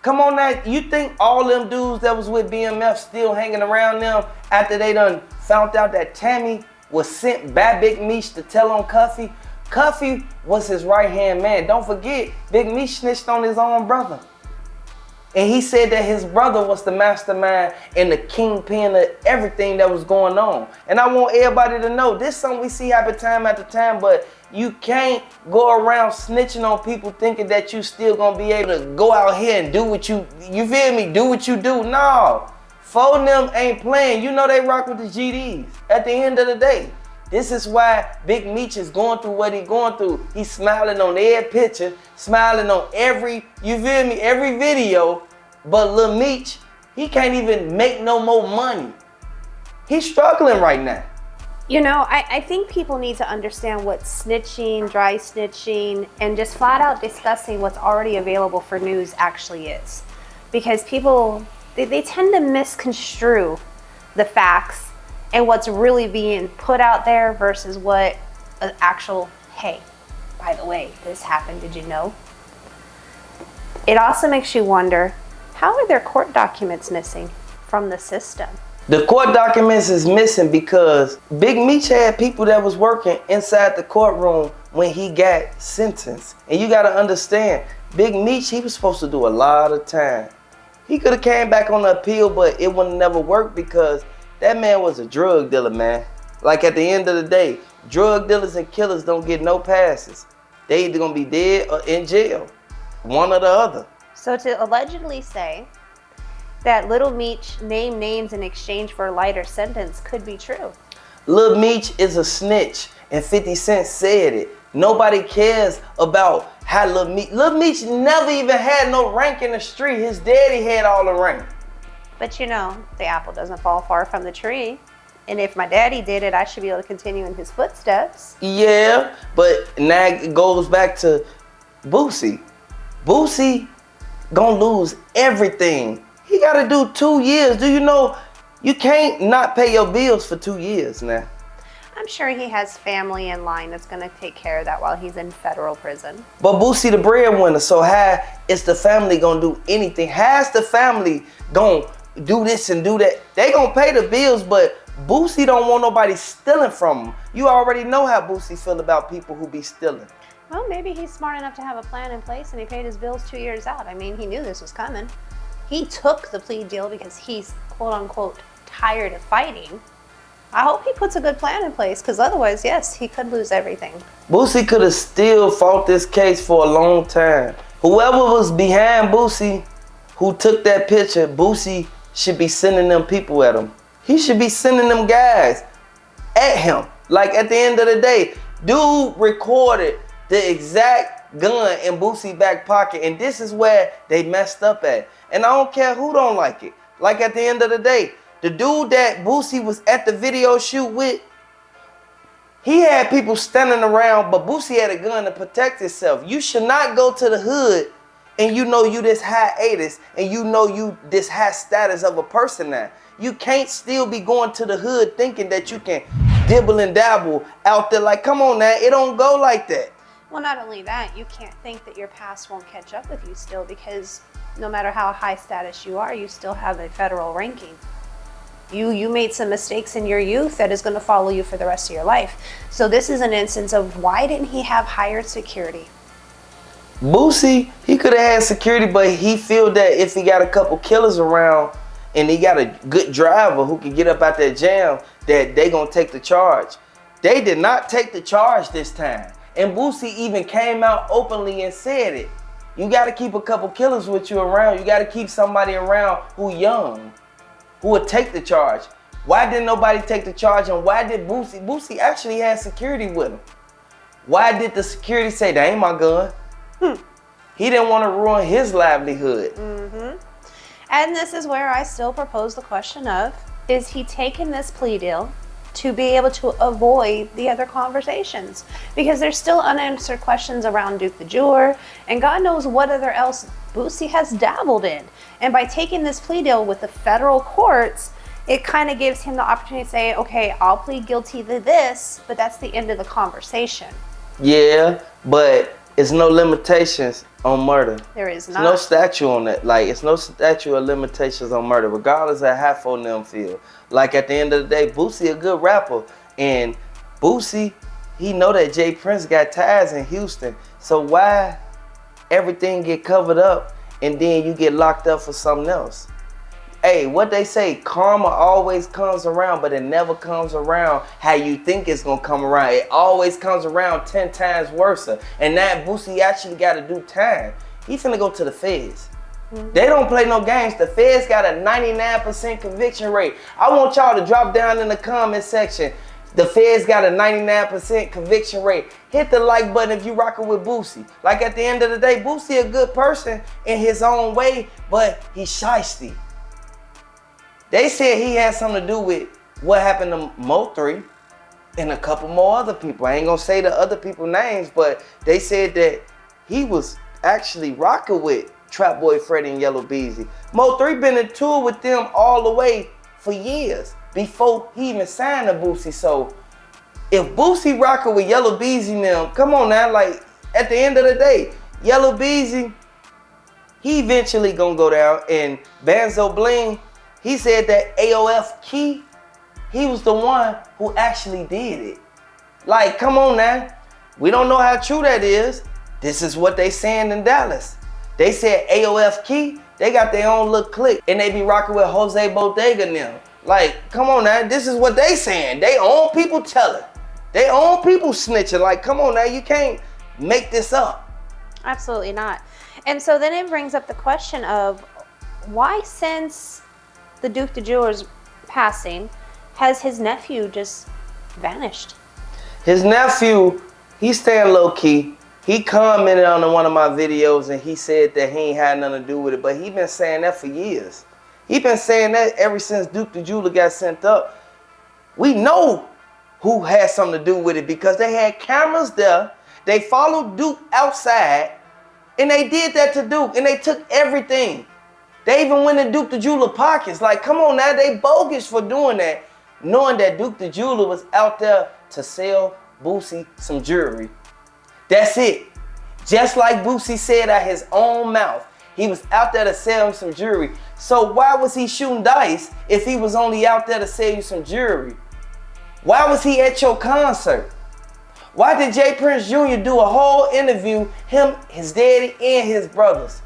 Come on now, you think all them dudes that was with BMF still hanging around them after they done found out that Tammy was sent by Big Meech to tell on Cuffy? Cuffy was his right-hand man. Don't forget, Big Meech snitched on his own brother. And he said that his brother was the mastermind and the kingpin of everything that was going on. And I want everybody to know, this is something we see happen time after time, but you can't go around snitching on people thinking that you still gonna be able to go out here and do what you feel me, do what you do. No, four of them ain't playing. You know they rock with the GDs at the end of the day. This is why Big Meech is going through what he's going through. He's smiling on every picture, smiling on every, you feel me, every video. But Lil Meech, he can't even make no more money. He's struggling right now. You know, I think people need to understand what snitching, dry snitching, and just flat out discussing what's already available for news actually is. Because people, they tend to misconstrue the facts and what's really being put out there versus what an actual, hey, by the way, this happened, did you know? It also makes you wonder, how are their court documents missing from the system? The court documents is missing because Big Meech had people that was working inside the courtroom when he got sentenced. And you gotta understand, Big Meech, he was supposed to do a lot of time. He could have came back on the appeal, but it would never work because that man was a drug dealer, man. Like at the end of the day, drug dealers and killers don't get no passes. They either gonna be dead or in jail, one or the other. So to allegedly say that Little Meech named names in exchange for a lighter sentence could be true. Lil Meech is a snitch, and 50 Cent said it. Nobody cares about how Lil Meech never even had no rank in the street. His daddy had all the rank. But you know, the apple doesn't fall far from the tree. And if my daddy did it, I should be able to continue in his footsteps. Yeah, but now it goes back to Boosie. Boosie gonna lose everything. He gotta do 2 years. Do you know you can't not pay your bills for 2 years now? I'm sure he has family in line that's gonna take care of that while he's in federal prison. But Boosie the breadwinner, so how is the family gonna do anything? How's the family gonna do this and do that? They gonna pay the bills, but Boosie don't want nobody stealing from him. You already know how Boosie feel about people who be stealing. Well, maybe he's smart enough to have a plan in place and he paid his bills 2 years out. I mean, he knew this was coming. He took the plea deal because he's quote unquote tired of fighting. I hope he puts a good plan in place because otherwise, yes, he could lose everything. Boosie could have still fought this case for a long time. Whoever was behind Boosie, who took that picture, Boosie should be sending them people at him. He should be sending them guys at him. Like at the end of the day, dude recorded the exact gun in Boosie's back pocket, and this is where they messed up at. And I don't care who don't like it. Like at the end of the day, the dude that Boosie was at the video shoot with, he had people standing around, but Boosie had a gun to protect himself. You should not go to the hood and you know you this hiatus and you know you this high status of a person now. You can't still be going to the hood thinking that you can dibble and dabble out there. Like, come on now, it don't go like that. Well, not only that, you can't think that your past won't catch up with you still because no matter how high status you are, you still have a federal ranking. You made some mistakes in your youth that is going to follow you for the rest of your life. So this is an instance of why didn't he have higher security? Boosie, he could have had security, but he feel that if he got a couple killers around and he got a good driver who can get up out that jam, that they gonna take the charge. They did not take the charge this time. And Boosie even came out openly and said it. You gotta keep a couple killers with you around. You gotta keep somebody around who young, who would take the charge. Why didn't nobody take the charge, and why did Boosie actually had security with him? Why did the security say, that ain't my gun? He didn't want to ruin his livelihood. And this is where I still propose the question of, is he taking this plea deal to be able to avoid the other conversations? Because there's still unanswered questions around Duke the Jeweler, and God knows what other else Boosie has dabbled in. And by taking this plea deal with the federal courts, it kind of gives him the opportunity to say, okay, I'll plead guilty to this, but that's the end of the conversation. Yeah, but It's no limitations on murder. There is There's not. no statute on that. Like, it's no statute of limitations on murder, regardless of how for them feel. Like, at the end of the day, Boosie a good rapper. And Boosie, he know that Jay Prince got ties in Houston. So why everything get covered up and then you get locked up for something else? Hey, what they say, karma always comes around, but it never comes around how you think it's gonna come around. It always comes around 10 times worse. And that Boosie actually gotta do time. He finna go to the feds. They don't play no games. The feds got a 99% conviction rate. I want y'all to drop down in the comment section. The feds got a 99% conviction rate. Hit the like button if you rocking with Boosie. Like, at the end of the day, Boosie a good person in his own way, but he's shiesty. They said he had something to do with what happened to Mo3 and a couple more other people. I ain't gonna say the other people's names, but they said that he was actually rocking with Trap Boy Freddy and Yellow Beezy. Mo3 been in tour with them all the way for years before he even signed to Boosie. So if Boosie rocking with Yellow Beezy now, come on now, like, at the end of the day, Yellow Beezy, he eventually gonna go down. And Banzo Bling, he said that AOF Key, he was the one who actually did it. Like, come on now. We don't know how true that is. This is what they saying in Dallas. They said AOF Key, they got their own little clique, and they be rocking with Jose Bodega now. Like, come on now. This is what they saying. They own people telling. They own people snitching. Like, come on now. You can't make this up. Absolutely not. And so then it brings up the question of why, since the Duke the Jeweler's passing, has his nephew just vanished? His nephew, he's staying low key. He commented on one of my videos and he said that he ain't had nothing to do with it, but he been saying that for years. He been saying that ever since Duke the Jeweler got sent up. We know who had something to do with it because they had cameras there. They followed Duke outside and they did that to Duke and they took everything. They even went in Duke the Jeweler pockets. Like, come on now, they bogus for doing that, knowing that Duke the Jeweler was out there to sell Boosie some jewelry. That's it. Just like Boosie said out his own mouth, he was out there to sell him some jewelry. So why was he shooting dice if he was only out there to sell you some jewelry? Why was he at your concert? Why did Jay Prince Jr. do a whole interview, him, his daddy, and his brothers?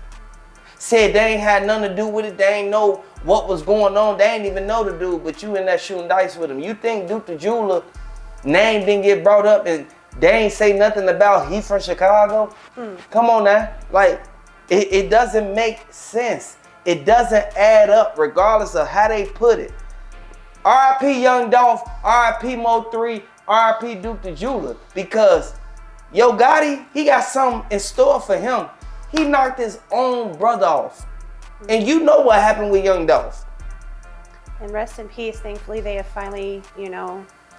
Said they ain't had nothing to do with it. They ain't know what was going on. They ain't even know the dude, but you in there shooting dice with him. You think Duke the Jeweler name didn't get brought up and they ain't say nothing about he from Chicago? Come on now. Like, it doesn't make sense. It doesn't add up regardless of how they put it. R.I.P. Young Dolph, R.I.P. Mo3, R.I.P. Duke the Jeweler. Because Yo Gotti, he got something in store for him. He knocked his own brother off. And you know what happened with Young Dolph. And rest in peace. Thankfully, they have finally,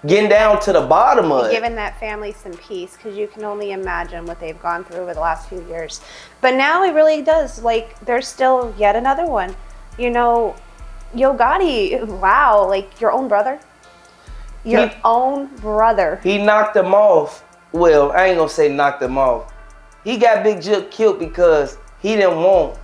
Getting down to the bottom of it. given that family some peace, because you can only imagine what they've gone through over the last few years. But now it really does. Like, there's still yet another one. Yo Gotti, wow, like your own brother. Your own brother. He knocked him off. Well, I ain't gonna say knocked him off. He got Big Jip killed because he didn't want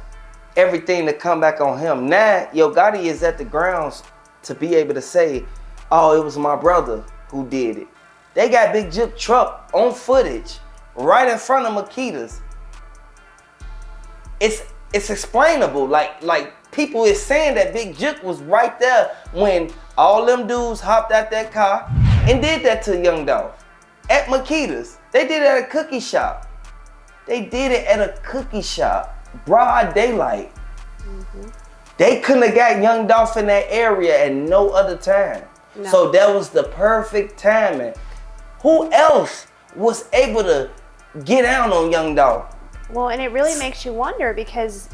everything to come back on him. Now, Yo Gotti is at the grounds to be able to say, oh, it was my brother who did it. They got Big Jip truck on footage right in front of Makita's. It's explainable. Like people is saying that Big Jip was right there when all them dudes hopped out that car and did that to Young Dolph at Makita's. They did it at a cookie shop. They did it at a cookie shop, broad daylight. They couldn't have got Young Dolph in that area at no other time. No. So that was the perfect timing. Who else was able to get out on Young Dolph? Well, and it really makes you wonder because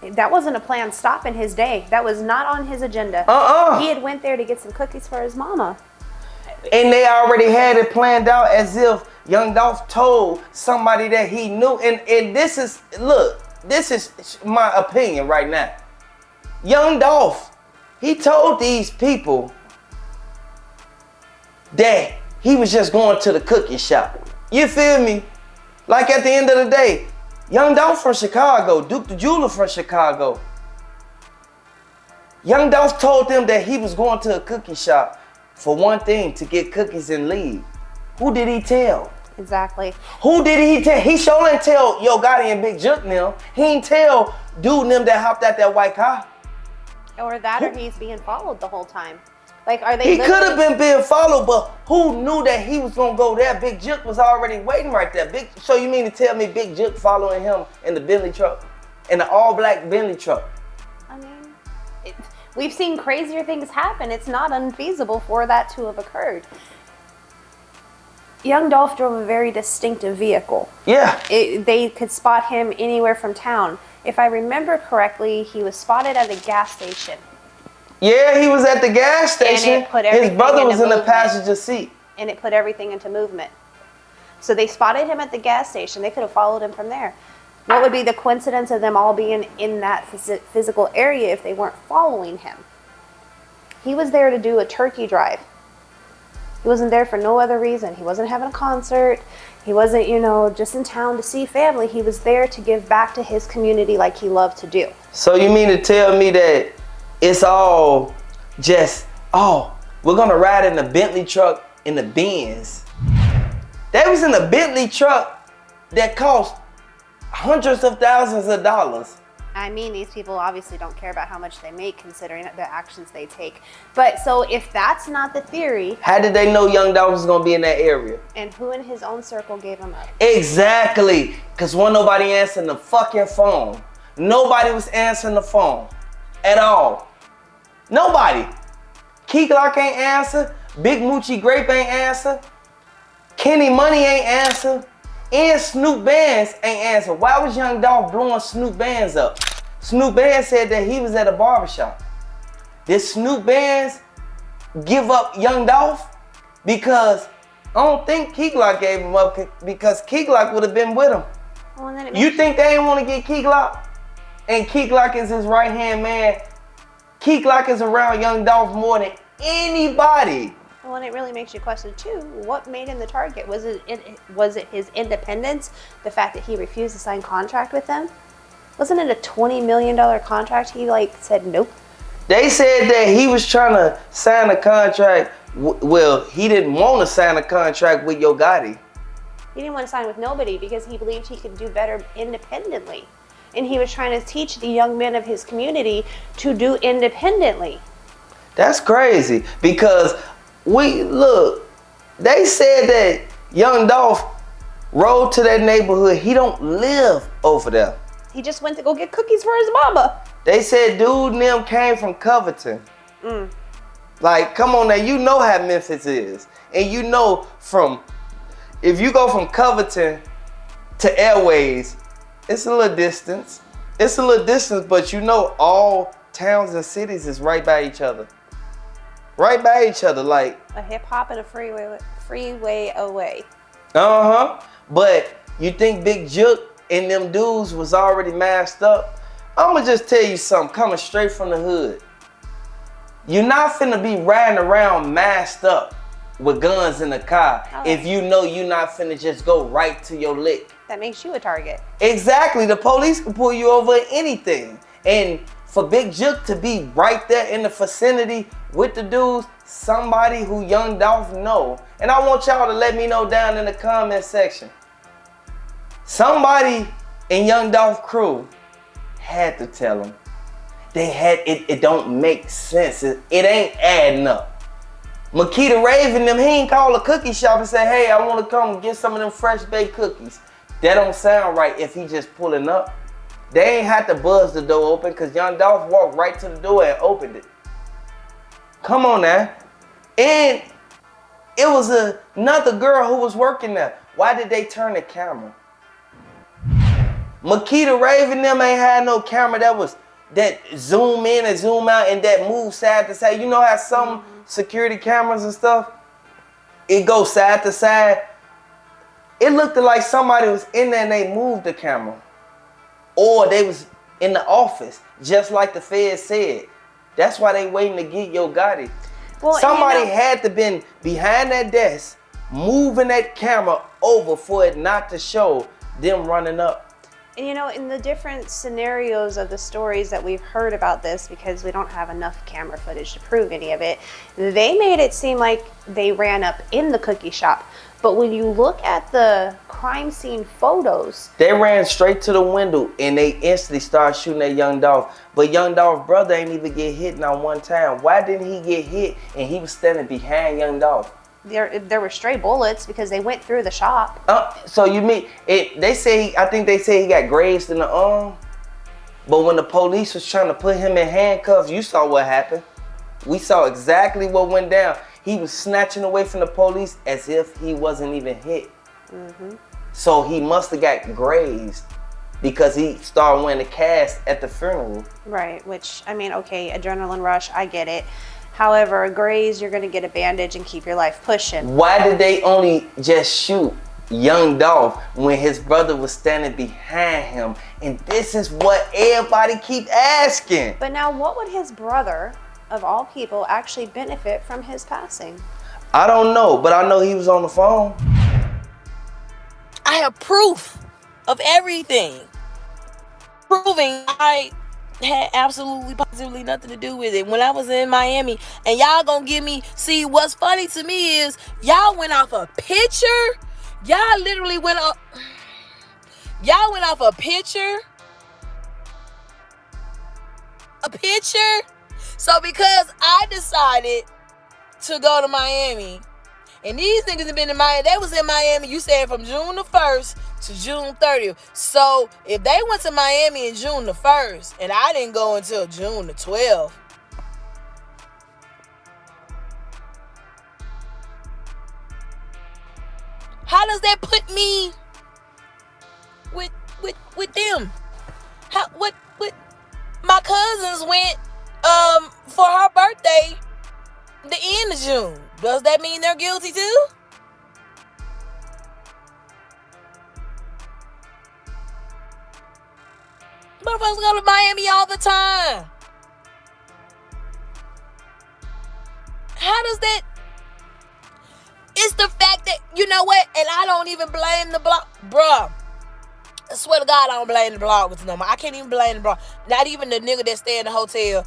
that wasn't a planned stop in his day. That was not on his agenda. He had went there to get some cookies for his mama. And they already had it planned out as if Young Dolph told somebody that he knew. And this is, look, this is my opinion right now. Young Dolph, he told these people that he was just going to the cookie shop. You feel me? Like at the end of the day, Young Dolph from Chicago, Duke the Jeweler from Chicago. Young Dolph told them that he was going to a cookie shop for one thing, to get cookies and leave. Who did he tell? Exactly. Who did he tell? He sure didn't tell Yo Gotti and Big Juke them. He didn't tell dude them that hopped out that white car. Or that, or he's being followed the whole time. Like, are they? He could have been being followed, but who knew that he was gonna go there? Big Juke was already waiting right there. So you mean to tell me Big Juke following him in the Bentley truck, in the all-black Bentley truck? I mean, we've seen crazier things happen. It's not unfeasible for that to have occurred. Young Dolph drove a very distinctive vehicle. Yeah. They could spot him anywhere from town. If I remember correctly, he was spotted at a gas station. Yeah, he was at the gas station. His brother was in the passenger seat. And it put everything into movement. So they spotted him at the gas station. They could have followed him from there. What would be the coincidence of them all being in that physical area if they weren't following him? He was there to do a turkey drive. He wasn't there for no other reason. He wasn't having a concert. He wasn't, just in town to see family. He was there to give back to his community like he loved to do. So you mean to tell me that it's all just, we're gonna ride in the Bentley truck in the Benz. They was in a Bentley truck that cost hundreds of thousands of dollars. I mean, these people obviously don't care about how much they make considering the actions they take. But so if that's not the theory. How did they know Young Dolph was gonna be in that area? And who in his own circle gave him up? Exactly, because wasn't nobody answering the fucking phone. Nobody was answering the phone at all. Nobody. Key Glock ain't answer. Big Moochie Grape ain't answer. Kenny Money ain't answer. And Snoop Bands ain't answer. Why was Young Dolph blowing Snoop Bands up? Snoop Bands said that he was at a barbershop. Did Snoop Bands give up Young Dolph? Because I don't think Key Glock gave him up, because Key Glock would have been with him. Well, then You think they didn't want to get Key Glock? And Key Glock is his right-hand man. Key Glock is around Young Dolph more than anybody. Well, and it really makes you question too, what made him the target? Was it his independence? The fact that he refused to sign contract with them? Wasn't it a $20 million contract? He said nope. They said that he was trying to sign a contract. Well, he didn't want to sign a contract with Yo Gotti. He didn't want to sign with nobody because he believed he could do better independently. And he was trying to teach the young men of his community to do independently. That's crazy, because they said that Young Dolph rode to that neighborhood. He don't live over there. He just went to go get cookies for his mama. They said dude and them came from Covington. Like, come on now, you know how Memphis is. And if you go from Covington to Airways, it's a little distance. But all towns and cities is right by each other. Right by each other, like a hip hop and a freeway away. But you think Big Juke and them dudes was already masked up? I'ma just tell you something coming straight from the hood. You're not finna be riding around masked up with guns in the car if you know you're not finna just go right to your lick. That makes you a target. Exactly. The police can pull you over at anything. And for Big Juke to be right there in the vicinity with the dudes, somebody who Young Dolph know. And I want y'all to let me know down in the comment section. Somebody in Young Dolph crew had to tell him. It don't make sense. It ain't adding up. Makita Raven them, he ain't call a cookie shop and say, hey, I want to come get some of them fresh baked cookies. That don't sound right if he just pulling up. They ain't had to buzz the door open, because Young Dolph walked right to the door and opened it. Come on now. And it was another girl who was working there. Why did they turn the camera? Makita Raven them ain't had no camera that zoom in and zoom out and that move side to side. You know how some security cameras and stuff, it goes side to side? It looked like somebody was in there and they moved the camera. Or they was in the office, just like the Fed said. That's why they waiting to get Yo Gotti. Well, somebody had to been behind that desk, moving that camera over for it not to show them running up. And you know, in the different scenarios of the stories that we've heard about this, because we don't have enough camera footage to prove any of it, they made it seem like they ran up in the cookie shop. But when you look at the crime scene photos, they ran straight to the window and they instantly started shooting at Young Dolph. But Young Dolph's brother ain't even get hit not one time. Why didn't he get hit and he was standing behind Young Dolph? there were stray bullets because they went through the shop. So you mean it? They say I think they say he got grazed in the arm. But when the police was trying to put him in handcuffs, you saw what happened. We saw exactly what went down. He was snatching away from the police as if he wasn't even hit. Mm-hmm. So he must have got grazed because he started wearing a cast at the funeral. Right, which, I mean, okay, adrenaline rush, I get it. However, a graze, you're going to get a bandage and keep your life pushing. Why did they only just shoot Young Dolph when his brother was standing behind him? And this is what everybody keep asking. But now, what would his brother, of all people, actually benefit from his passing? I don't know, but I know he was on the phone. I have proof of everything, proving I had absolutely positively nothing to do with it when I was in Miami. And y'all gonna give me, see, what's funny to me is y'all went off a picture. Y'all literally went off a picture. So because I decided to go to Miami, and these niggas have been in Miami, they was in Miami, you said from June the 1st to June 30th. So if they went to Miami in June the 1st, and I didn't go until June the 12th, how does that put me with them? What my cousins went for her birthday the end of June. Does that mean they're guilty too? Motherfuckers go to Miami all the time. How does that? It's the fact that, you know what? And I don't even blame the block. Bruh. I swear to God, I don't blame the bloggers no more. I can't even blame the blog. Not even the nigga that stay in the hotel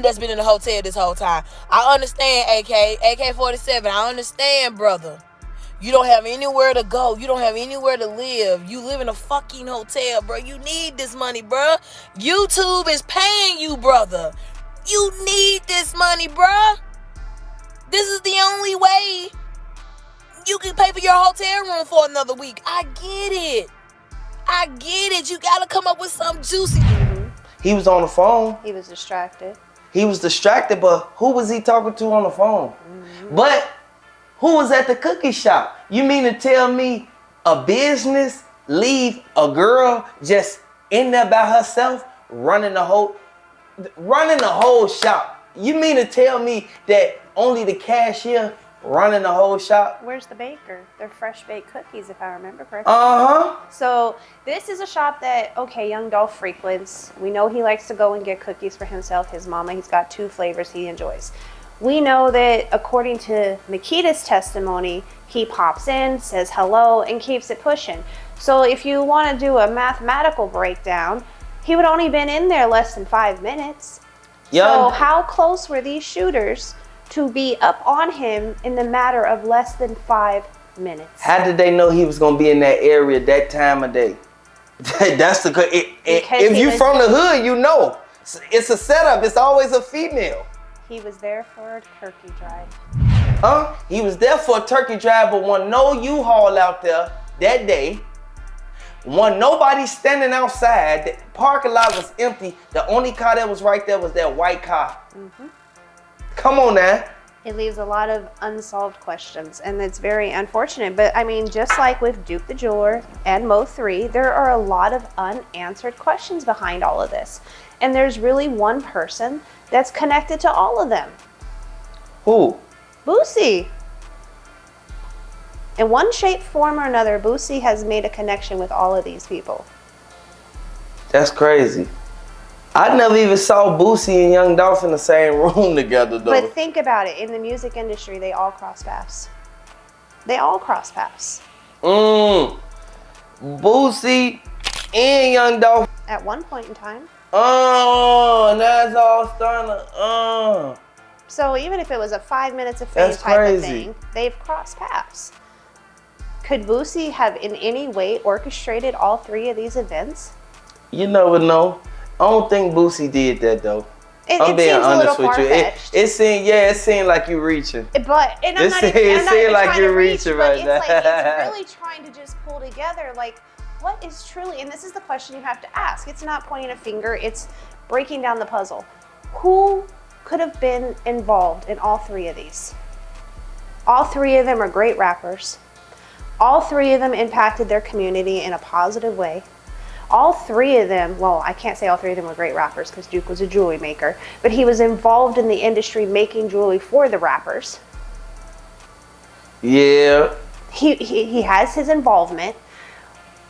that's been in the hotel this whole time. I understand, AK-47. I understand, brother. You don't have anywhere to go. You don't have anywhere to live. You live in a fucking hotel, bro. You need this money, bro. YouTube is paying you, brother. You need this money, bro. This is the only way you can pay for your hotel room for another week. I get it. You gotta come up with something juicy. Mm-hmm. He was on the phone. He was distracted. But who was he talking to on the phone? Mm-hmm. But who was at the cookie shop? You mean to tell me a business leave a girl just in there by herself running the whole shop? You mean to tell me that only the cashier running the whole shop? Where's the baker? They're fresh baked cookies, if I remember correctly. So this is a shop that, okay, Young Dolph frequents. We know he likes to go and get cookies for himself, his mama. He's got 2 flavors he enjoys. We know that according to Makita's testimony, he pops in, says hello, and keeps it pushing. So if you want to do a mathematical breakdown, he would only been in there less than 5 minutes. So how close were these shooters to be up on him in the matter of less than 5 minutes? How did they know he was going to be in that area that time of day? That's the... If you from the hood, you know. It's a setup. It's always a female. He was there for a turkey drive. He was there for a turkey drive, but wasn't no U-Haul out there that day. Wasn't nobody standing outside. The parking lot was empty. The only car that was right there was that white car. Mm-hmm. Come on now. It leaves a lot of unsolved questions, and it's very unfortunate. But I mean, just like with Duke the Jeweler and Mo 3, there are a lot of unanswered questions behind all of this. And there's really one person that's connected to all of them. Who? Boosie. In one shape, form, or another, Boosie has made a connection with all of these people. That's crazy. I never even saw Boosie and Young Dolph in the same room together, though. But think about it. In the music industry, they all cross paths. Boosie and Young Dolph. At one point in time. Oh, now it's all starting to. So even if it was a 5 minutes of fame That's type crazy. of thing, they've crossed paths. Could Boosie have in any way orchestrated all three of these events? You never know. I don't think Boosie did that though. I'm It being seems a honest little with you. far-fetched. It seemed like you reaching. But and I'm It not seemed- even, it I'm not seemed even like trying you're to reach, reaching but right it's now. like it's really trying to just pull together like what is truly, and this is the question you have to ask. It's not pointing a finger, it's breaking down the puzzle. Who could have been involved in all three of these? All three of them are great rappers. All three of them impacted their community in a positive way. All three of them, well, I can't say all three of them were great rappers because Duke was a jewelry maker, but he was involved in the industry making jewelry for the rappers. Yeah. He has his involvement.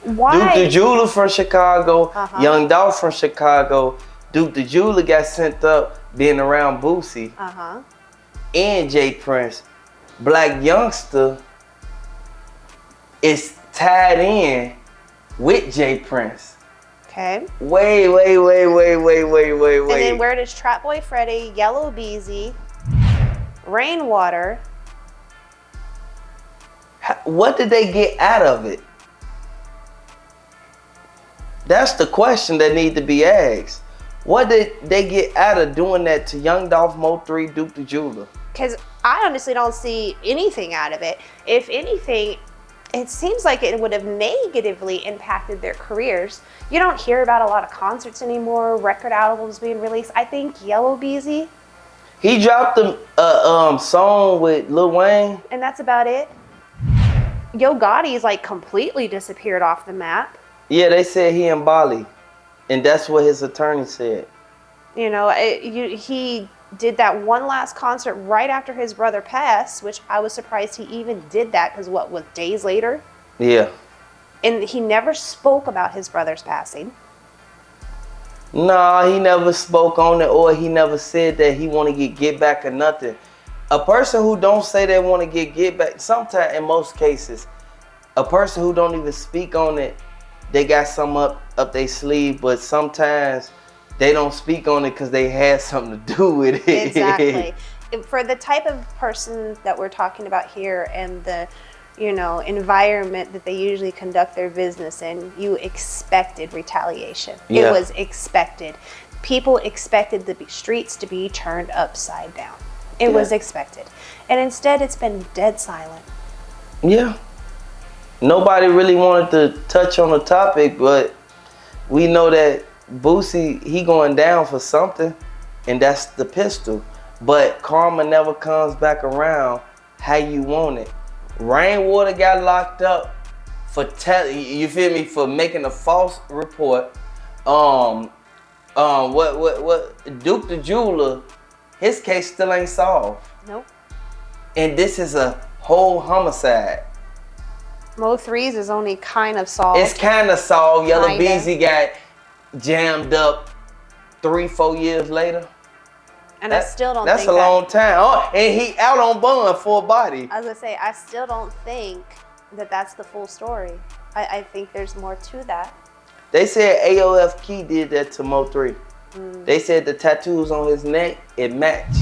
Why? Duke the Jeweler from Chicago, Uh-huh. Young Dolph from Chicago. Duke the Jeweler got sent up being around Boosie Uh-huh. and Jay Prince. Black Youngster is tied in with Jay Prince. Okay. Wait. And then where does Trap Boy Freddy, Yellow Beezy, Rainwater? What did they get out of it? That's the question that need to be asked. What did they get out of doing that to Young Dolph, Mo3, Duke the Jeweler? Because I honestly don't see anything out of it. If anything, it seems like it would have negatively impacted their careers. You don't hear about a lot of concerts anymore, record albums being released. I think Yellow Beezy, He dropped a song with Lil Wayne. and that's about it. Yo Gotti's like completely disappeared off the map. Yeah, they said he in Bali, and that's what his attorney said. You know, he did that one last concert right after his brother passed, which I was surprised he even did that because what was days later? Yeah. And he never spoke about his brother's passing. Nah, he never spoke on it, or he never said that he want to get back or nothing. A person who don't say they want to get back, sometimes in most cases, a person who don't even speak on it, they got some up their sleeve, but sometimes they don't speak on it because they had something to do with it. Exactly. For the type of person that we're talking about here and the, you know, environment that they usually conduct their business in, you expected retaliation. Yeah. It was expected. People expected the streets to be turned upside down. It was expected. And instead it's been dead silent. Yeah. Nobody really wanted to touch on the topic, but we know that Boosie, he going down for something, and that's the pistol. But karma never comes back around how you want it. Rainwater got locked up for you feel me, for making a false report. What Duke the Jeweler, his case still ain't solved. Nope. And this is a whole homicide. Mo3's is only kind of solved. It's kind of solved. Yellow Kinda. Beezy got jammed up 3-4 years later. And I still don't That's think a long time. Oh, and he out on bond for a body. I was gonna say, I still don't think that that's the full story. I think there's more to that. They said AOF Key did that to Mo3. They said the tattoos on his neck, it matched.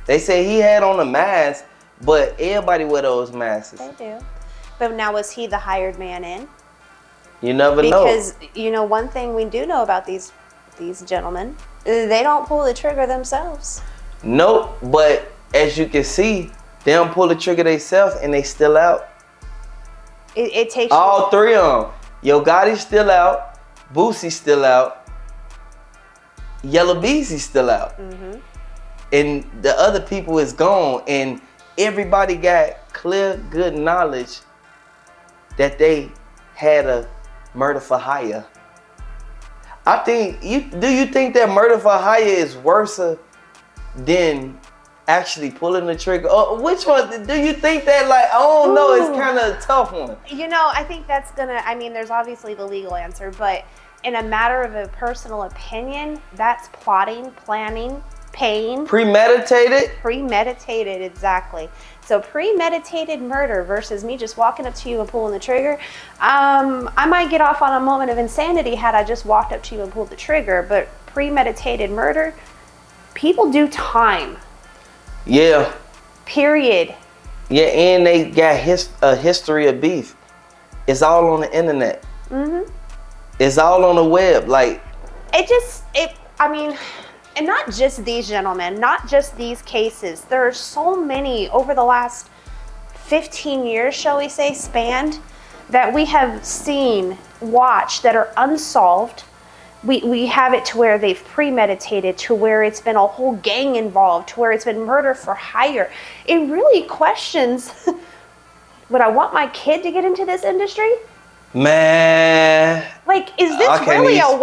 They said he had on a mask, but everybody wear those masks. They do. But now, was he the hired man in? You never know. Because, you know, one thing we do know about these gentlemen, they don't pull the trigger themselves. Nope, but as you can see, they don't pull the trigger themselves and they still out. It takes All three of them. Yo Gotti's still out. Boosie's still out. Yellow Beezy's still out. And the other people is gone. And everybody got clear, good knowledge that they had a murder for hire. I think, do you think that murder for hire is worse than actually pulling the trigger? Or which one, do you think that, like, I don't know, it's kind of a tough one. You know, I think that's gonna, I mean, there's obviously the legal answer, but in a matter of a personal opinion, that's plotting, planning, pain. Premeditated? Premeditated, exactly. So premeditated murder versus me just walking up to you and pulling the trigger. I might get off on a moment of insanity had I just walked up to you and pulled the trigger, but premeditated murder, people do time. Yeah. Period. Yeah, and they got a history of beef. It's all on the internet. It's all on the web. Like, I mean, and not just these gentlemen, not just these cases. There are so many over the last 15 years, shall we say, spanned, that we have seen, watched, that are unsolved. We have it to where they've premeditated, to where it's been a whole gang involved, to where it's been murder for hire. It really questions, would I want my kid to get into this industry? man. Like, is this really a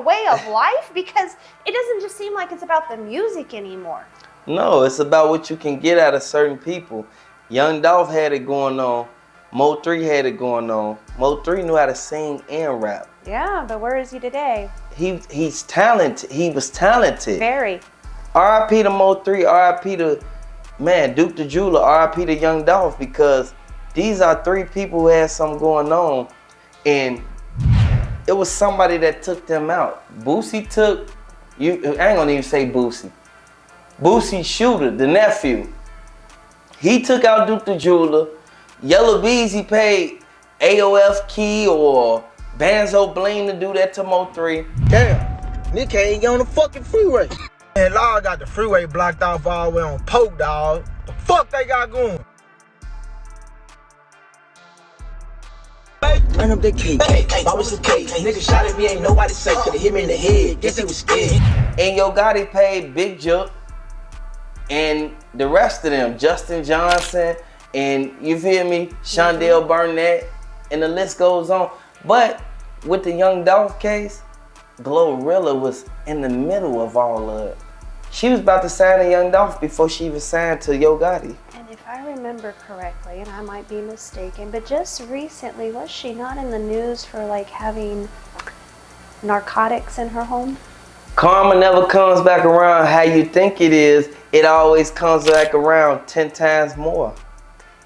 way of life? Because it doesn't just seem like it's about the music anymore. No, it's about what you can get out of certain people. Young Dolph had it going on. Mo 3 had it going on. Mo 3 knew how to sing and rap. Yeah, but where is he today? He's talented. He was talented. Very. R.I.P. to Mo 3, R.I.P. to, man, Duke the Jeweler, R.I.P. to Young Dolph, because these are three people who had something going on, and it was somebody that took them out. Boosie took, I ain't gonna even say Boosie. Boosie Shooter, the nephew. He took out Duke the Jeweler. Yellow Bees, he paid AOF Key or Banzo Bling to do that to Mo 3. Damn, Nick ain't get on the fucking freeway. And Law got the freeway blocked off all the way on Polk, dog. The fuck they got going? Run up the cake. Why was the cake? Nigga shot at me, ain't nobody say. Could've hit me in the head. Guess he was scared. And Yo Gotti paid Big Jook and the rest of them, Justin Johnson, and you feel me, Shondell Burnett, and the list goes on. But with the Young Dolph case, Glorilla was in the middle of all of it. She was about to sign to Young Dolph before she even signed to Yo Gotti. And if I remember correctly, and I might be mistaken, but just recently, was she not in the news for like having narcotics in her home? Karma never comes back around how you think it is. It always comes back around 10 times more.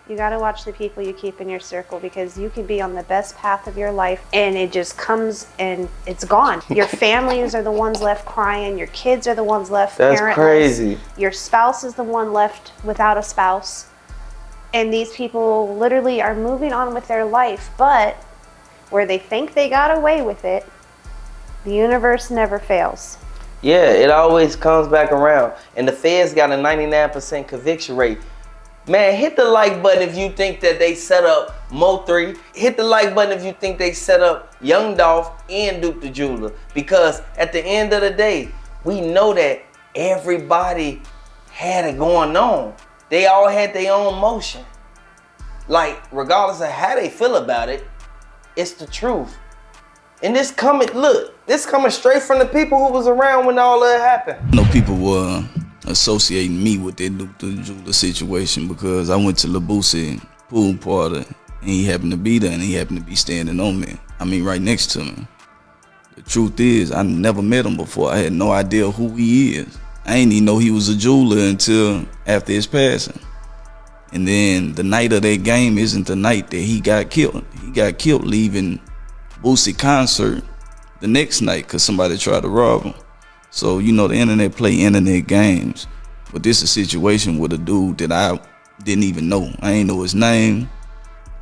You got to watch the people you keep in your circle, because you can be on the best path of your life and it just comes and it's gone. Your families are the ones left crying. Your kids are the ones left parentless. That's crazy. Your spouse is the one left without a spouse. And these people literally are moving on with their life, but where they think they got away with it, the universe never fails. Yeah, it always comes back around. And the feds got a 99% conviction rate. Man, hit the like button if you think that they set up Mo 3. Hit the like button if you think they set up Young Dolph and Duke the Jeweler. Because at the end of the day, we know that everybody had it going on. They all had their own motion. Like, regardless of how they feel about it, it's the truth. And this coming straight from the people who was around when all that happened. I know people were associating me with that Duke the Jeweler situation because I went to Lil Boosie pool party and he happened to be there and he happened to be standing on me. I mean, right next to me. The truth is, I never met him before. I had no idea who he is. I didn't even know he was a jeweler until after his passing. And then the night of that game isn't the night that he got killed. He got killed leaving Boosie concert the next night because somebody tried to rob him. So, you know, the internet play internet games. But this is a situation with a dude that I didn't even know. I ain't know his name.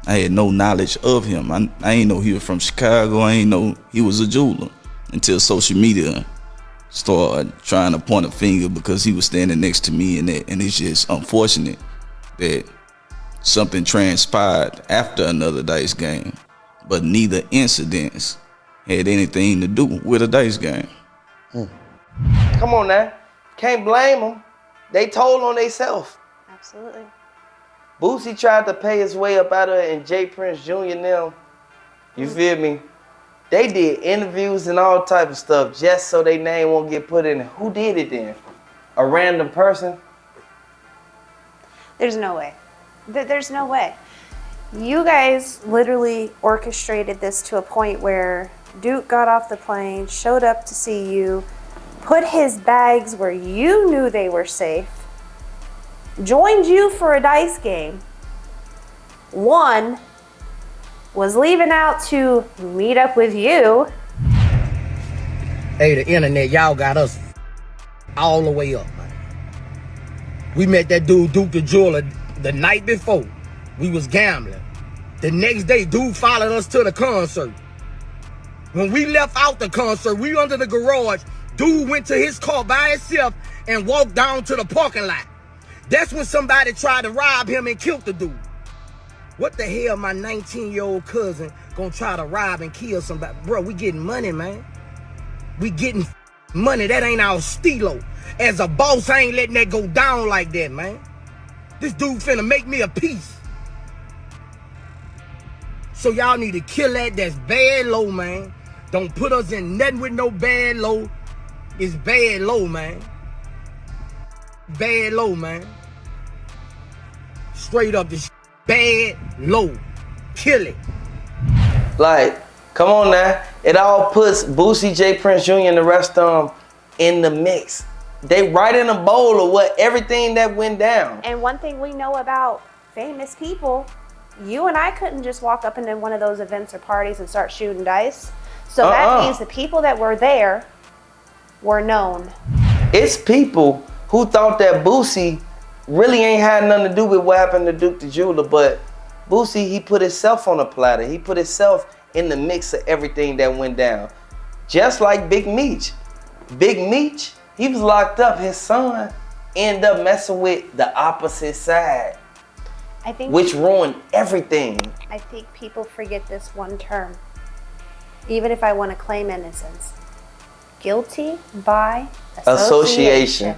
I had no knowledge of him. I ain't know he was from Chicago. I ain't know he was a jeweler until social media started trying to point a finger because he was standing next to me, and it's just unfortunate that something transpired after another dice game. But neither incidents had anything to do with a dice game. Come on now. Can't blame them. They told on themselves. Absolutely. Boosie tried to pay his way up out of it, and Jay Prince Jr. now, you feel me? They did interviews and all type of stuff just so their name won't get put in. Who did it then? A random person? There's no way. There's no way. You guys literally orchestrated this to a point where Duke got off the plane, showed up to see you, put his bags where you knew they were safe, joined you for a dice game. One was leaving out to meet up with you. Hey, the internet, y'all got us all the way up, man. We met that dude, Duke the Jeweler, the night before. We was gambling. The next day, dude followed us to the concert. When we left out the concert, we under the garage. Dude went to his car by himself and walked down to the parking lot. That's when somebody tried to rob him and killed the dude. What the hell my 19-year-old cousin gonna try to rob and kill somebody? Bro, we getting money, man. We getting money. That ain't our stilo. As a boss, I ain't letting that go down like that, man. This dude finna make me a piece. So y'all need to kill that. That's bad low, man. Don't put us in nothing with no bad low. It's bad low, man. Bad low, man. Straight up, this bad low. Kill it. Like, come on now. It all puts Boosie, J. Prince Jr. and the rest of them in the mix. They right in a bowl of what everything that went down. And one thing we know about famous people, you and I couldn't just walk up into one of those events or parties and start shooting dice. So that means the people that were there were known. It's people who thought that Boosie really ain't had nothing to do with what happened to Duke the Jeweler, but Boosie, he put himself on a platter. He put himself in the mix of everything that went down. Just like Big Meech. Big Meech, he was locked up. His son ended up messing with the opposite side, which ruined everything. I think people forget this one term. Even if I want to claim innocence. Guilty by association.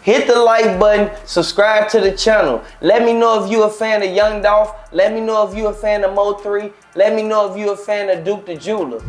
Hit the like button, subscribe to the channel. Let me know if you're a fan of Young Dolph. Let me know if you're a fan of Mo3. Let me know if you're a fan of Duke the Jeweler.